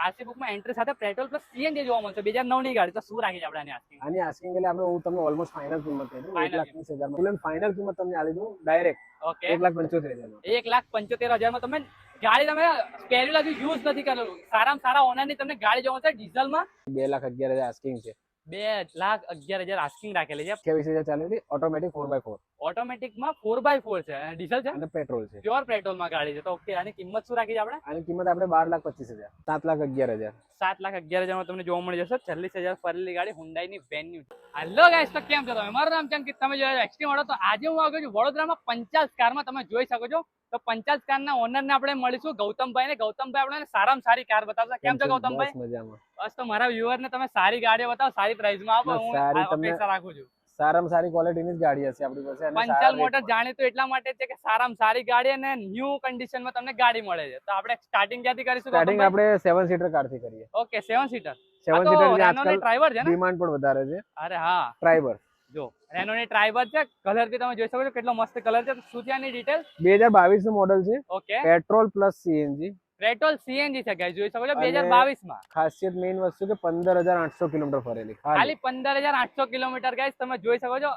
RC book માં entry સાથે petrol plus CNG જોવા મળશે 2009 ની ગાડી. તો શું રાખી છે આપણે આની આસ્કિંગ? આની આસ્કિંગ એટલે આપણે હું તમને ઓલમોસ્ટ ફાઇનલ કિંમત કહી દઉં 1,30,000 ફૂલ એન્ડ ફાઇનલ કિંમત તમને આલી દઉં ડાયરેક્ટ ઓકે 1,75,000 1,75,000 માં તમે ગાડી તમે પહેલી લાખ યુઝ નથી કરેલું. સારામાં સારા ઓનર ની તમને ગાડી જોવા મળશે ડીઝલ માં 2,11,000 આસ્કિંગ છે. 2,11,000 આસ્કિંગ રાખેલી છે. 28,000 ચાલેલી ઓટોમેટિક 4x4 ઓટોમેટિક માં 4x4 છે અને ડીઝલ છે અને પેટ્રોલ છે. પ્યોર પેટ્રોલ માં ગાડી છે. તો ઓકે આની કિંમત શું રાખી છે આપણે? આની કિંમત આપણે 12,25,000 7,11,000 7,11,000 માં તમને જોવા મળી જશે 40,000 ફરેલી ગાડી Hyundai ની વેન્યુ. હેલો ગાઈસ, તો કેમ છો તમે? મારું નામ ચંકિત, તમે જોયા એક્સટ્રીમ ઓટો. તો આજે હું આવ્યો છું વડોદરામાં 50 કારમાં. તમે જોઈ શકો છો તો 50 કારના ઓનર ને આપણે મળીશું ગૌતમભાઈ ને. ગૌતમભાઈ આપણે સારામાં સારી કાર બતાવશે. કેમ છો ગૌતમભાઈ? બસ મજામાં. બસ, તો મારા વ્યુઅર ને તમે સારી ગાડીઓ બતાવો, સારી પ્રાઇસ માં આપો, હું અપેક્ષા રાખું છું. સારામાં સારી ક્વોલિટીની જ ગાડી હશે આપણી પાસે. અને પંચાલ મોટર જાણીતું એટલા માટે છે કે સારામાં સારી ગાડી અને ન્યુ કન્ડિશન માં તમને ગાડી મળે છે. તો આપણે સ્ટાર્ટિંગ ક્યાંથી કરીશું? સ્ટાર્ટિંગ આપણે 7 સીટર કાર થી કરીએ. Okay 7 seater. 7 સીટર ની રેનો ની ડ્રાઈવર છે ને? ડિમાન્ડ પણ વધારે છે. અરે હા, ડ્રાઈવર જો રેનો ની ડ્રાઈવર છે. કલર બી તમે જોઈ શકો છો કેટલો મસ્ત કલર છે. શું છે આની ડિટેલ? 2022 નું મોડલ છે. Okay petrol plus CNG. Petrol CNG છે ગાઈસ, જોઈ શકો છો 2022 માં. ખાસિયત મેઇન વસ્તુ કે 15,800 કિલોમીટર ફરેલી. ખાલી 15,800 કિલોમીટર ગાઈસ, તમે જોઈ શકો છો.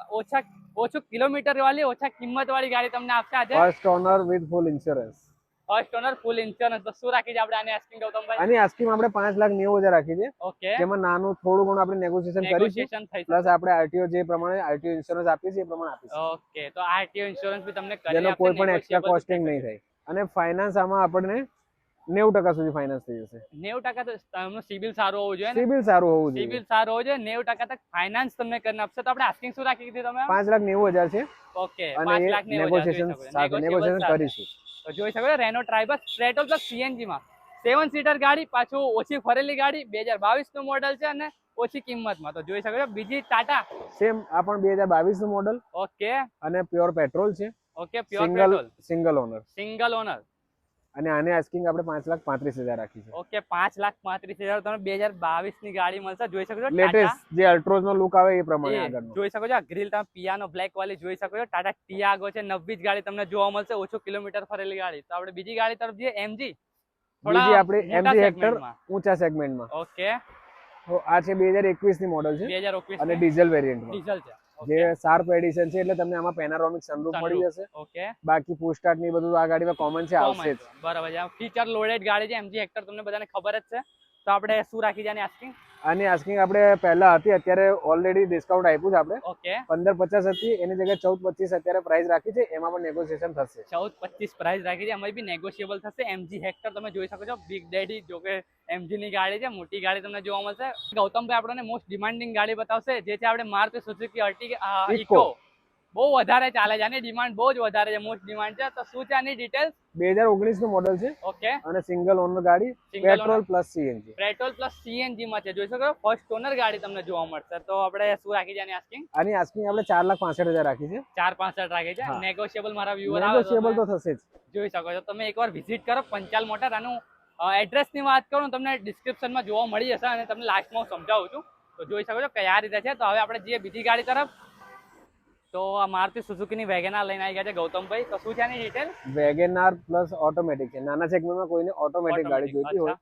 ઓછું કિલોમીટર વાળી, ઓછા કિંમત વાળી ગાડી તમને આપશે આજે. First honour with full insurance. First honour full insurance. તો શું રાખી છે આપણે આની આસ્કિંગ ગૌતમભાઈ? આની આસ્કિંગ આપણે 5,90,000 રાખી છે. ઓકે જેમાં નાનું થોડું ઘણું આપણે નેગોશિએશન કરીશું. નેગોશિએશન થઈ પ્લસ આપણે આરટીઓ જે પ્રમાણે આરટીઓ ઇન્સ્યોરન્સ આપીએ છીએ એ પ્રમાણે આપીશું. ઓકે, તો આરટીઓ ઇન્સ્યોરન્સ બી તમને કરી જેનો આપશે, કોઈ પણ એક્સ્ટ્રા negotiable કોસ્ટિંગ નહીં થાય. અને ફાઇનાન્સ આમાં આપણને 90% સુધી ફાઇનાન્સ થઈ જશે. 90% તો તમારું સિબિલ સારું હોવું જોઈએ ને? સિબિલ સારું હોવું જોઈએ. સિબિલ સારું હોવું જોઈએ. 90% તક ફાઇનાન્સ તમને કરીને આપશે. તો આપણે આસ્કિંગ શું રાખી દીધી તમે? 5,90,000 છે. ઓકે અને 5,90,000 નેગોશિએશન સાથે નેગોશિએશન કરીશું. તો જોઈ શકો છો રેનો ટ્રાઇબર પેટ્રોલ પ્લસ સીએનજી માં 7 સીટર ગાડી, પાછું ઓછી ફરેલી ગાડી, 2022 નું મોડલ છે અને ઓછી કિંમતમાં. તો જોઈ શકો છો બીજી ટાટા સેમ આ પણ 2022 નું મોડલ ઓકે અને પ્યોર પેટ્રોલ છે. Okay pure petrol single owner. Single owner. અને આને આસ્કિંગ આપણે 5,35,000 રાખી છે. ઓકે 5,35,000 તમને 2022 ની ગાડી મળશે. જોઈ શકો છો લેટેસ્ટ જે અલ્ટ્રોઝ નો લુક આવે એ પ્રમાણે આગળનો જોઈ શકો છો. આ ગ્રીલ તમે પિયાનો બ્લેક વાળી જોઈ શકો છો. ટાટા ટિયાગો છે, નવી જ ગાડી તમને જોવા મળશે, ઓછું કિલોમીટર ફરેલી ગાડી. તો આપણે બીજી ગાડી તરફ જઈએ, એમજી. બીજી આપણે એમજી હેક્ટર ઊંચા સેગમેન્ટમાં. ઓકે તો આ છે 2021 ની મોડલ છે 2021 અને ડીઝલ વેરિયન્ટમાં. ડીઝલ છે. જે શાર્પ એડિશન છે એટલે તમને આમાં પેનોરામિક સનરૂફ મળી જશે. ઓકે બાકી પુશ સ્ટાર્ટ ની બધું આ ગાડીમાં કોમન છે, આવશે જ. બરાબર છે. ફીચર લોડેડ ગાડી છે એમજી હેક્ટર, તમને બધાને ખબર જ છે. તો આપણે શું રાખી છે આની આસ્કિંગ? આની આસ્કિંગ આપણે પહેલા હતી, અત્યારે ઓલરેડી ડિસ્કાઉન્ટ આપ્યું છે આપણે. ઓકે 15,50 હતી, એની જગ્યાએ 14,25 અત્યારે પ્રાઇસ રાખી છે. એમાં પણ નેગોશિએશન થશે. 14,25 પ્રાઇસ રાખી છે, એમાં બી નેગોશિયેબલ થશે. એમજી હેક્ટર તમે જોઈ શકો છો, બિગ ડેડી. જો કે એમજી ની ગાડી છે, મોટી ગાડી તમને જોવા મળશે. ગૌતમભાઈ આપણને મોસ્ટ ડિમાન્ડિંગ ગાડી બતાવશે, જે છે આપણે મારુતિ સુઝુકી અર્ટિગા ઇકો. બહુ વધારે ચાલે છે, આની ડિમાન્ડ બહુ જ વધારે છે, મોસ્ટ ડિમાન્ડ છે. તો શું છે આની ડિટેલ્સ? 2019 નું મોડલ છે ઓકે અને સિંગલ ઓનર ગાડી, petrol plus CNG. Petrol plus CNG માં છે. જોઈ શકો ફર્સ્ટ ઓનર ગાડી તમને જોવા મળશે. તો આપણે શું રાખી છે આની આસ્કિંગ? આની આસ્કિંગ આપણે 4,65,000 રાખી છે. 4,65,000 રાખી છે. નેગોશિયેબલ મારા વ્યુઅર નેગોશિયેબલ તો થશે જ. જોઈ શકો છો. તમે એકવાર વિઝિટ કરો પંચાલ મોટર. આનું એડ્રેસ ની વાત કરું તમને ડિસ્ક્રિપ્શનમાં જોવા મળી જશે અને તમને લાસ્ટમાં હું સમજાવું છું. તો જોઈ શકો છો કયા રીતે છે. તો હવે આપણે જઈએ બીજી ગાડી તરફ. તો આ મારુતિ સુઝુકી ની વેગેનાર લઈને આવી ગયા છે ગૌતમભાઈ. તો શું છે આની ડિટેલ? વેગેનાર પ્લસ ઓટોમેટિક છે. નાના સેગમેન્ટમાં કોઈને ઓટોમેટિક ગાડી જોઈતી હોય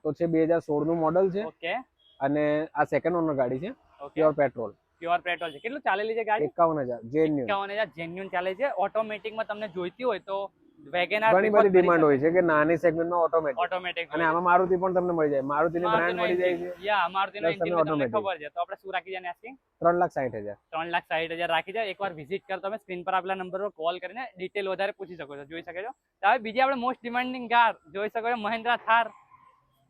તો છે 2016 નું મોડલ છે. ઓકે અને આ સેકન્ડ ઓનર ગાડી છે, પ્યોર પેટ્રોલ. પ્યોર પેટ્રોલ છે. કેટલું ચાલેલી છે ગાડી? 51,000 જેન્યુઇન. 51,000 જેન્યુઇન ચાલે છે. ઓટોમેટિક માં તમને જોઈતી હોય તો વેગેનાર ઘણી બધી ડિમાન્ડ હોય છે કે નાની સેગમેન્ટમાં ઓટોમેટિક. અને આમાં મારુતિ પણ તમને મળી જાય. મારુતિની બ્રાન્ડ મળી જાય છે. યા મારુતિનો Plus એન્જિન તમને તમને automatic. ખબર છે. તો આપણે શું રાખી છે આની આસ્કિંગ? 3,60,000. 3,60,000 રાખી છે. એકવાર વિઝિટ કરો તમે, સ્ક્રીન પર આપેલા નંબર પર કોલ કરીને ડિટેલ વધારે પૂછી શકો છો. જોઈ શકો છો. તો હવે બીજી આપણે મોસ્ટ ડિમાન્ડિંગ કાર જોઈ શકો છો, મહિન્દ્રા થાર.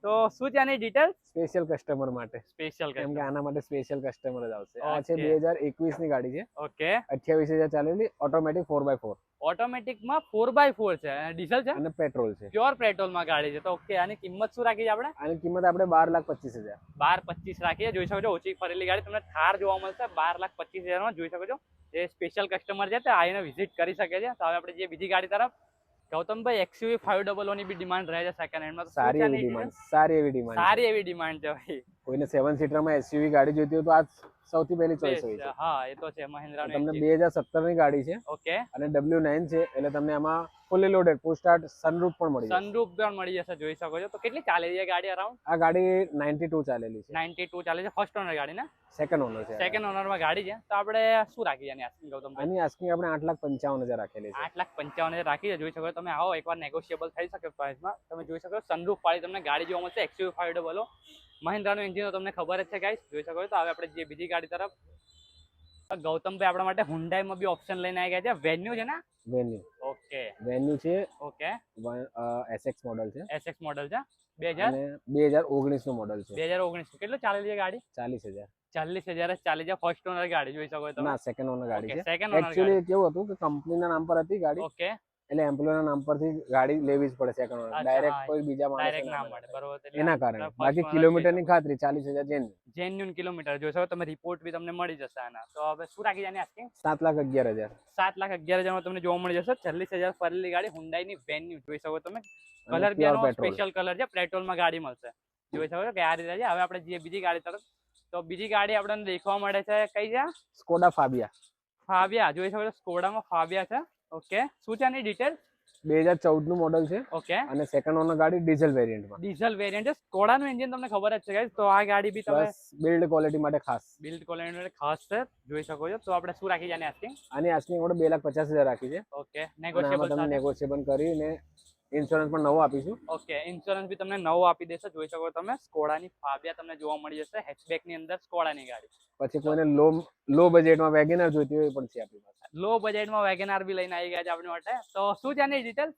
તો શું છે આની ડિટેલ? સ્પેશિયલ કસ્ટમર માટે. સ્પેશિયલ કેમ કે આના માટે સ્પેશિયલ કસ્ટમર જ આવશે. આ છે Okay. 2021 ની ગાડી છે. ઓકે 28,000 ચાલેલી, ઓટોમેટિક 4x4 ઓટોમેટિક માં 4x4 છે અને ડીઝલ છે, અને પેટ્રોલ છે. પ્યોર પેટ્રોલ માં ગાડી છે. તો ઓકે આની કિંમત શું રાખી છે આપણે? આની કિંમત આપણે 12,25,000. 12,25,000 રાખી છે. જોઈ શકો છો ઓછી ફરેલી ગાડી તમને થાર જોવા મળશે 12,25,000 માં. જોઈ શકો છો જે સ્પેશિયલ કસ્ટમર છે તે આવીને વિઝિટ કરી શકે છે. તો હવે આપણે જે બીજી ગાડી તરફ. ગૌતમભાઈ XUV 500 ની બી ડિમાન્ડ રહે છે સેકન્ડ હેન્ડ માં. તો સારી એવી ડિમાન્ડ, સારી એવી ડિમાન્ડ. સારી એવી ડિમાન્ડ છે ભાઈ. કોઈને 7 સીટરમાં એસયુવી ગાડી જોઈતી હોય તો આ સૌથી પહેલી ચોઈસ હોય છે. હા એ તો છે મહિન્દ્રાનું તમને engine. 2017 ની ગાડી છે ઓકે અને W9 છે એટલે તમને આમાં fully loaded push start sunroof પણ મળી જશે. સનરૂફ પણ મળી જશે, જોઈ શકો છો. તો કેટલી ચાલે છે ગાડી અરાઉન્ડ? આ ગાડી 92 ચાલેલી છે. 92 ચાલે છે. ફર્સ્ટ ઓનર ગાડી ને? સેકન્ડ ઓનર છે. સેકન્ડ ઓનરમાં ગાડી છે. તો આપણે શું રાખી છે આની ગૌતમભાઈ? આની આસ્કિંગ આપણે 8,55,000 રાખેલી છે. 8,55,000 રાખી છે, જોઈ શકો છો તમે. આવો એકવાર નેગોશિયેબલ થઈ શકે પ્રાઇસમાં. તમે જોઈ શકો છો સનરૂફ વાળી તમને ગાડી જોવા મળશે. XUV 500 મહિન્દ્રાનું એન્જિન તો તમને ખબર જ છે ગાઈસ, જોઈ શકો છો. તો હવે આપણે જે બીજી ગાડી તરફ, ગૌતમભાઈ આપણા માટે હુન્ડાઈમાં બી ઓપ્શન લઈને આવી ગયા છે. વેન્યુ છે ને? વેન્યુ. ઓકે વેન્યુ છે. ઓકે SX મોડલ છે. SX મોડલ છે. 2000 અને 2019 નું મોડલ છે. 2019 કેટલું ચાલેલી છે ગાડી? 40,000. 40,000 જ ચાલી છે. ફર્સ્ટ ઓનર ગાડી જોઈ શકો છો તમે. ના, સેકન્ડ ઓનર ગાડી છે. સેકન્ડ ઓનર એકચ્યુઅલી કેવું હતું કે કંપનીના નામ પર હતી ગાડી, ઓકે એટલે એમ્પ્લોયના નામ પરથી ગાડી લેવી જ પડે સેકન્ડ ઓનર. ડાયરેક્ટ કોઈ બીજા ડાયરેક્ટ માણસ ના મળે, બરોબર. એના કારણે. બાકી કિલોમીટરની ખાતરી 40,000 જેન્યુન કિલોમીટર જોઈ શકો તમે. રિપોર્ટ બી તમને મળી જશે આના. તો હવે શું રાખી જાની આસ્કિંગ? 7,11,000. 7,11,000 માં તમને જોવા મળી જશે. 40,000 ફરેલી ગાડી હુન્ડાઈની વેન્યુ જોઈ શકો તમે. કલર બી આનો સ્પેશિયલ કલર છે. પેટ્રોલમાં ગાડી મળશે, જોઈ શકો છો કે આ રીતે છે. હવે આપણે જઈએ બીજી ગાડી તરફ. તો બીજી ગાડી આપણને દેખવા મળે છે, કઈ છે? Skoda Fabia. ફાબિયા જોઈ શકો છો. સ્કોડામાં ફાબિયા છે. ઓકે, શું છે આની ડિટેલ? 2014 નું મોડલ છે ઓકે અને સેકન્ડ ઓનર ગાડી ડીઝલ વેરિયન્ટમાં. ડીઝલ વેરિયન્ટ છે. સ્કોડાનું એન્જિન તમને ખબર જ છે ગાઈસ. તો આ ગાડી બી તમે બિલ્ડ ક્વોલિટી માટે ખાસ. બિલ્ડ ક્વોલિટી માટે ખાસ છે, જોઈ શકો છો. તો આપણે શું રાખી છે આની આસ્કિંગ? આની આસ્કિંગ આપણે 2,50,000 રાખી છે. ઓકે, અને નેગોશિયેબલ આમાં તમને નેગોશિયેબલ કરીને ઇન્સ્યોરન્સ પણ નવો આપીશું. ઓકે, ઇન્સ્યોરન્સ બી તમને નવો આપી દેશે, જોઈ શકો તમે. સ્કોડાની ફાબિયા તમને જોવા મળી જશે. હેચબેક ની અંદર સ્કોડાની ગાડી. પછી કોઈને લો બજેટમાં વેગેનર જોઈતી હોય એ પણ છે આપણી પાસે. લો બજેટમાં વેગેનાર બી લઈને આવી ગયા છે આપણી માટે. તો શું છે આની ડિટેલ?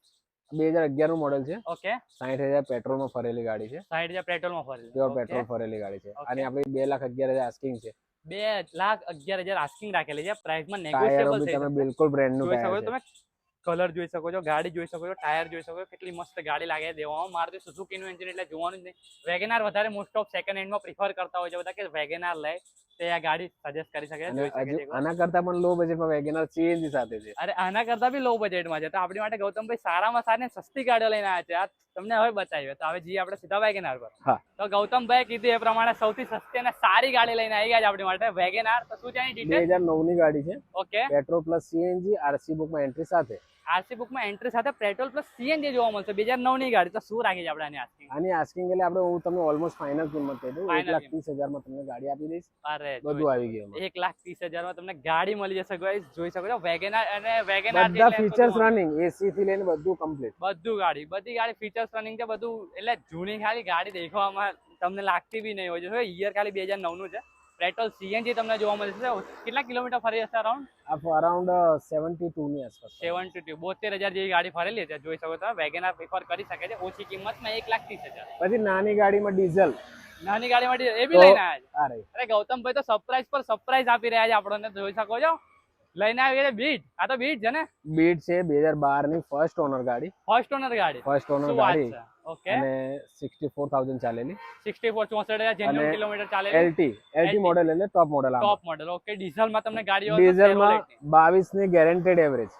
2011 નું મોડલ છે. ઓકે, 60,000 પેટ્રોલમાં ફરેલી ગાડી છે. 60,000 પેટ્રોલમાં ફરેલી. પ્યોર પેટ્રોલ ફરેલી ગાડી છે. આની આપણી 2,11,000 આસ્કિંગ છે. 2,11,000 આસ્કિંગ રાખેલી છે. પ્રાઇસમાં ટાયરો નેગોશિયેબલ બી થઈ તમે શકે. બિલકુલ બ્રાન્ડ નું જોઈ શકો ટાયર છો છે. તમે. કલર જોઈ શકો છો, ગાડી જોઈ શકો છો, ટાયર જોઈ શકો છો. કેટલી મસ્ત ગાડી લાગે છે દેવામાં. મારુતિ સુઝુકી નું એન્જિન એટલે જોવાનું જ નહીં. વેગેનાર વધારે મોસ્ટ ઓફ સેકન્ડ હેન્ડમાં પ્રિફર કરતા હોય છે બધા, કે વેગેનાર લે તે આ ગાડી સજેસ્ટ કરી શકે. જોઈ શકે છે. આના કરતા પણ લો બજેટમાં વેગેનર CNG સાથે છે. અરે આના કરતા બી લો બજેટમાં છે. તો આપણી માટે ગૌતમભાઈ સારામાં સારી સસ્તી ગાડીઓ લઈને આવ્યા છે. આ તમને હવે બતાવીએ. તો હવે જઈએ આપણે સીધા વેગેનાર પર. હા. તો ગૌતમભાઈ કીધું એ પ્રમાણે સૌથી સસ્તી અને સારી ગાડી લઈને આવી ગયા છે આપણી માટે, વેગેનાર. તો શું છે એની ડિટેલ? 2009 ની ગાડી છે. Okay, petrol plus CNG, RC બુકમાં એન્ટ્રી સાથે. આરસી બુકમાં એન્ટ્રી સાથે પેટ્રોલ પ્લસ સીએનજી જોવા મળશે. 2009 ની ગાડી. તો શું રાખી છે આપણે આની આસ્કિંગ? આની આસ્કિંગ એટલે આપણે હું તમને ઓલમોસ્ટ ફાઇનલ કિંમત કહી દઉં. Final 1,30,000 માં તમને ગાડી આપી દઈશ. અરે બધું આવી ગયું. 1,30,000 માં તમને ગાડી મળી જશે ગાઈસ, જોઈ શકો છો. વેગેનાર અને વેગેનાર બધા ફીચર્સ રનિંગ, AC થી લઈને બધું કમ્પ્લીટ. બધી ગાડી ફીચર્સ રનિંગ છે બધું. એટલે જૂની ખાલી ગાડી દેખવામાં તમને લાગતી બી નહીં હોય છે. યર ખાલી 2009 નું છે. પેટ્રોલ સીએનજી તમને જોવા મળશે. કેટલા કિલોમીટર ફરી હશે અરાઉન્ડ? અરાઉન્ડ 72 ની આસપાસ. 72 72,000 જેવી ગાડી ફરેલી છે, જોઈ શકો છો. વેગેનાર પ્રિફર કરી શકે છે ઓછી કિંમતમાં 1,30,000. પછી નાની ગાડીમાં ડીઝલ. નાની ગાડી માટે એ બી લઈને આવ્યા છે. અરે અરે ગૌતમભાઈ તો સરપ્રાઈઝ પર સરપ્રાઈઝ આપી રહ્યા છે આપણને, જોઈ શકો છો. લઈને આવી છે બીટ. આ તો બીટ છે ને? બીટ છે 2012 ની ફર્સ્ટ ઓનર ગાડી. ફર્સ્ટ ઓનર ગાડી. ફર્સ્ટ ઓનર શું વાત ગાડી. છે? ઓકે, અને 64,000 ચાલેલી. 64,64,000 જેન્યુઅલ અને કિલોમીટર ચાલે. LT મોડેલ એટલે ટોપ મોડેલ. ટોપ મોડેલ. ઓકે, ડીઝલ માં તમને ગાડીઓ ડીઝલમાં 22 ની ગેરંટેડ એવરેજ.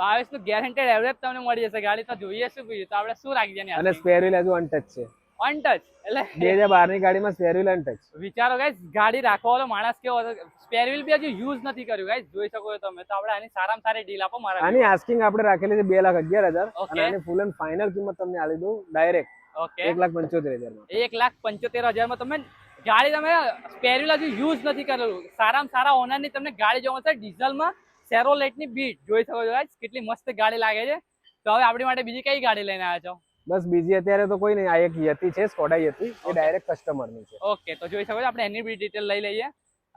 22 નું ગેરંટેડ એવરેજ તમને મળી જશે. ગાડી તો જોઈએ શું બીજું. તો આપણે શું રાખી છે અને સ્પેર વ્હીલ હજુ અનટચ છે. અનટચ એટલે 2012 ની ગાડીમાં સ્પેર વ્હીલ અનટચ. વિચારો ગાઈસ, ગાડી રાખવા વાળો માણસ કેવો હતો. સ્પેર વ્હીલ બી હજુ યુઝ નથી કર્યું ગાઈસ, જોઈ શકો છો તમે. તો આપણે આની સારામાં સારી ડીલ આપો મારા. આની આસ્કિંગ આપણે રાખેલી છે 2,11,000 Okay. અને આની ફૂલ એન્ડ ફાઇનલ કિંમત તમને આલી દઉં ડાયરેક્ટ ઓકે, 1,75,000 માં. 1,75,000 માં તમે ગાડી, તમે સ્પેર વ્હીલ હજુ યુઝ નથી કરેલું. સારામાં સારા ઓનર ની તમને ગાડી જોવા મળશે. ડીઝલમાં સેરોલેટ ની બીટ જોઈ શકો છો ગાઈસ, કેટલી મસ્ત ગાડી લાગે છે. તો હવે આપણી માટે બીજી કઈ ગાડી લઈને આવ્યા છો? બસ બીજી અત્યારે તો કોઈ નહીં. આ એક યતિ છે, સ્કોડા યતિ. એ ડાયરેક્ટ કસ્ટમર ની છે. ઓકે, તો જોઈ શકો છો. આપણે એની બી ડિટેલ લઈ લઈએ.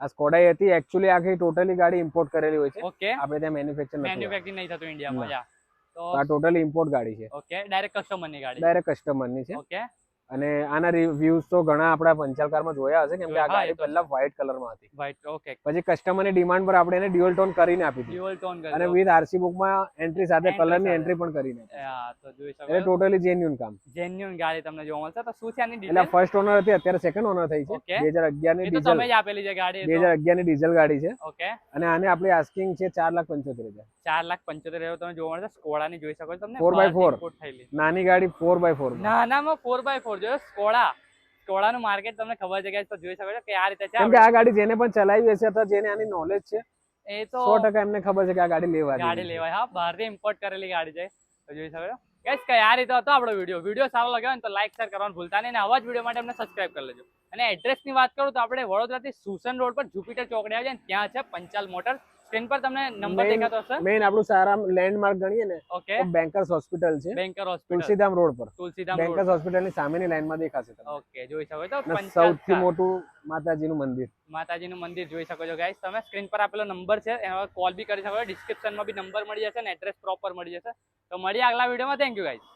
આ સ્કોડા યતિ એકચ્યુઅલી આખી ટોટલી ગાડી ઇમ્પોર્ટ કરેલી હોય છે. ઓકે, આપણે ત્યાં મેન્યુફેક્ચર નથી. મેન્યુફેક્ચરિંગ નહીં થતું ઇન્ડિયામાં. યા તો આ ટોટલી ઇમ્પોર્ટ ગાડી છે. ઓકે, ડાયરેક્ટ કસ્ટમર ની ગાડી. ડાયરેક્ટ કસ્ટમર ની છે. ઓકે, અને આના રિવ્યુઝ તો ઘણા આપણા પંચાલકારમાં જોયા હશે, કેમ કે આ હા, ગાડી એ તો પહેલા વ્હાઇટ કલરમાં હતી. વ્હાઇટ. ઓકે, પછી કસ્ટમરની ડિમાન્ડ પર આપણે એને ડ્યુઅલ ટોન કરીને આપી દીધી. ડ્યુઅલ ટોન અને કરી. વિથ RC બુકમાં એન્ટ્રી સાથે Entry કલરની સાથે. એન્ટ્રી પણ કરીને આપી. હા, તો જોઈ શકો એટલે છો. ટોટલી જેન્યુન કામ. જેન્યુન ગાડી તમને જોવા મળશે. તો શું છે આની એટલે ડિટેલ? ફર્સ્ટ ઓનર હતી, અત્યારે સેકન્ડ ઓનર થઈ છે. Okay. 2011 ની એ તો ડીઝલ. તમે જ આપેલી છે ગાડી. 2011 ની ડીઝલ ગાડી છે. ઓકે, અને આને આપણી આસ્કિંગ છે 4,75,000. 4,75,000 તમે જોવા મળશે. સ્કોડાની જોઈ શકો છો તમને. 4x4. import થયેલી. નાની ગાડી 4x4. નાનામાં 4x4 જો સ્કોડા સ્કોડાનું માર્કેટ તમને ખબર છે guys, તો જોઈ શકો છો કે આ રીતે છે કેમ કે આ ગાડી જેને પણ ચલાવી હશે અથવા જેને આની નોલેજ છે એ તો 100% એમને ખબર છે કે આ ગાડી લેવા ગાડી લેવાય. હા, બહારથી ઇમ્પોર્ટ કરેલી ગાડી છે, તો જોઈ શકો છો ગાઈસ કે આ રીતે હતો આપણો વિડીયો સારો લાગ્યો હોય ને તો લાઈક શેર કરવાનું ભૂલતા નહીં, અને આવા જ વિડીયો માટે અમને સબસ્ક્રાઇબ કરી લેજો. અને એડ્રેસની વાત કરું તો આપણે વડોદરાથી સુસન રોડ પર જુપિટર ચોકડી આવે છે ને ત્યાં છે પંચાલ મોટર. સ્ક્રીન પર તમને નંબર દેખાતો હશે. મેઇન આપણું સારા લેન્ડમાર્ક ગણીએ ને ઓકે, તો બેંકર્સ હોસ્પિટલ છે, બેંકર હોસ્પિટલ તુલસીધામ રોડ પર. તુલસીધામ રોડ. બેંકર્સ હોસ્પિટલની સામેની લાઈનમાં દેખાશે તમને. ઓકે, જોઈ શકો છો અને પંચાલ સૌથી મોટું માતાજીનું મંદિર. માતાજીનું મંદિર જોઈ શકો છો ગાઈસ તમે. સ્ક્રીન પર આપેલો નંબર છે, એમાં કોલ બી કરી શકો છો. ડિસ્ક્રિપ્શનમાં બી નંબર મળી જશે ને એડ્રેસ પ્રોપર મળી જશે. તો મળીએ આગલા વિડીયોમાં. Thank you guys.